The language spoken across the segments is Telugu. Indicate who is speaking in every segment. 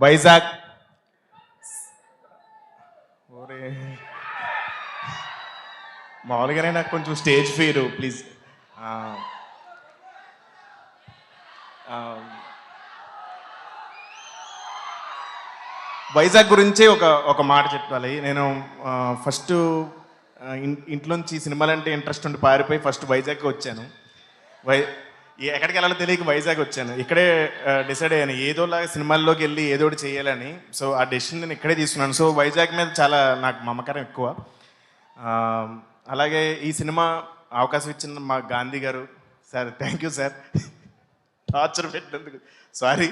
Speaker 1: వైజాగ్ ఓరే మామూలుగానే నాకు కొంచెం స్టేజ్ ఫీరు ప్లీజ్. వైజాగ్ గురించి ఒక మాట చెప్పాలి. నేను ఫస్ట్ ఇంట్లోంచి సినిమాలంటే ఇంట్రెస్ట్ ఉండి పారిపోయి ఫస్ట్ వైజాగ్కి వచ్చాను. ఎక్కడికి వెళ్ళాలో తెలియక వైజాగ్ వచ్చాను. ఇక్కడే డిసైడ్ అయ్యాను ఏదోలాగా సినిమాల్లోకి వెళ్ళి ఏదో ఒకటి చేయాలని. సో ఆ డెసిషన్ నేను ఇక్కడే తీసుకున్నాను. సో వైజాగ్ మీద చాలా నాకు మమకారం ఎక్కువ. అలాగే ఈ సినిమా అవకాశం ఇచ్చిన మా గాంధీ గారు sir, thank you sir, torture పెట్టినందుకు sorry.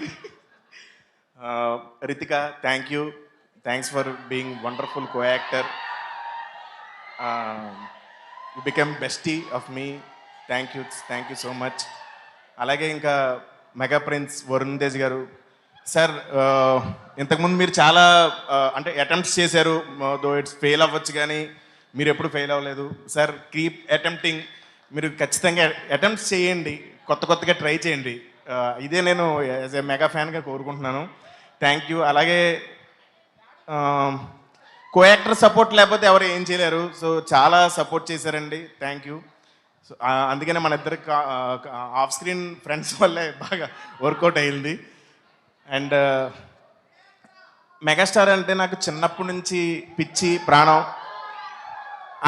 Speaker 1: Ritika, thank you, thanks for being wonderful co actor. You become bestie of me, thank you so much. అలాగే ఇంకా మెగా ప్రిన్స్ వరుణ్ తేజ్ గారు సార్, ఇంతకుముందు మీరు చాలా అంటే అటెంప్ట్స్ చేశారు, దో ఇట్స్ ఫెయిల్ అవ్వచ్చు కానీ మీరు ఎప్పుడు ఫెయిల్ అవ్వలేదు సార్. కీప్ అటెంప్టింగ్, మీరు ఖచ్చితంగా అటెంప్ట్స్ చేయండి, కొత్తగా ట్రై చేయండి. ఇదే నేను యాజ్ ఏ మెగా ఫ్యాన్గా కోరుకుంటున్నాను. Thank you. అలాగే కో యాక్టర్ సపోర్ట్ లేకపోతే ఎవరు ఏం చేయలేరు. సో చాలా సపోర్ట్ చేశారండి, థ్యాంక్ యూ. సో అందుకనే మన ఇద్దరు ఆఫ్ స్క్రీన్ ఫ్రెండ్స్ వల్లే బాగా వర్కౌట్ అయ్యింది. అండ్ మెగాస్టార్ అంటే నాకు చిన్నప్పటి నుంచి పిచ్చి ప్రాణం.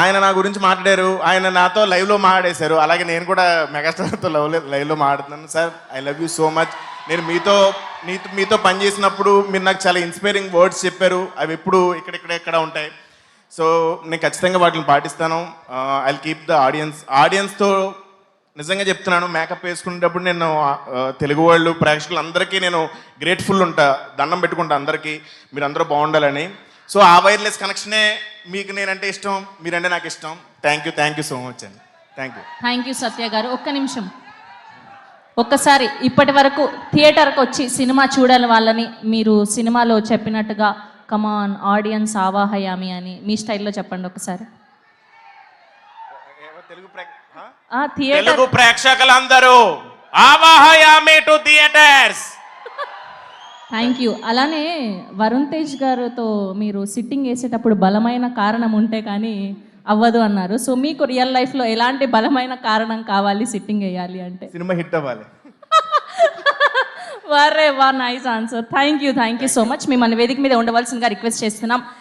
Speaker 1: ఆయన నా గురించి మాట్లాడారు, ఆయన నాతో లైవ్లో మాట్లాడేశారు. అలాగే నేను కూడా మెగాస్టార్తో లైవ్లో మాట్లాడుతున్నాను. Sir, I love you so much. నేను మీతో పనిచేసినప్పుడు మీరు నాకు చాలా ఇన్స్పైరింగ్ వర్డ్స్ చెప్పారు. అవి ఎప్పుడు ఇక్కడ ఉంటాయి. సో నేను ఖచ్చితంగా వాటిని పాటిస్తాను. ఐ విల్ కీప్ ద ఆడియన్స్తో నిజంగా చెప్తున్నాను. మేకప్ వేసుకునేటప్పుడు నేను తెలుగు వాళ్ళు ప్రేక్షకులు అందరికీ నేను గ్రేట్ఫుల్ ఉంటా, దండం పెట్టుకుంటా అందరికీ, మీరు అందరూ బాగుండాలని. సో ఆ వైర్లెస్ కనెక్షనే మీకు నేనంటే ఇష్టం, మీరంటే నాకు ఇష్టం. థ్యాంక్ యూ సో మచ్ అండి.
Speaker 2: థ్యాంక్ యూ సత్య గారు. ఒక్క నిమిషం, ఒక్కసారి ఇప్పటి వరకు థియేటర్కి వచ్చి సినిమా చూడాలి వాళ్ళని మీరు సినిమాలో చెప్పినట్టుగా కమాన్ ఆడియన్స్ ఆవాహయామి అని మీ స్టైల్లో చెప్పండి ఒకసారి.
Speaker 1: తెలుగు ప్రేక్షకులందరూ ఆవాహయామి టు థియేటర్స్.
Speaker 2: Thank you. అలానే వరుణ్ తేజ్ గారితో మీరు సిట్టింగ్ వేసేటప్పుడు బలమైన కారణం ఉంటే కానీ అవ్వదు అన్నారు. సో మీకు రియల్ లైఫ్లో ఎలాంటి బలమైన కారణం కావాలి సిట్టింగ్ వేయాలి అంటే?
Speaker 1: సినిమా హిట్ అవ్వాలి.
Speaker 2: వా nice answer. Thank you so much. మిమ్మల్ని వేదిక మీద ఉండవలసిందిగా రిక్వెస్ట్ చేస్తున్నాం.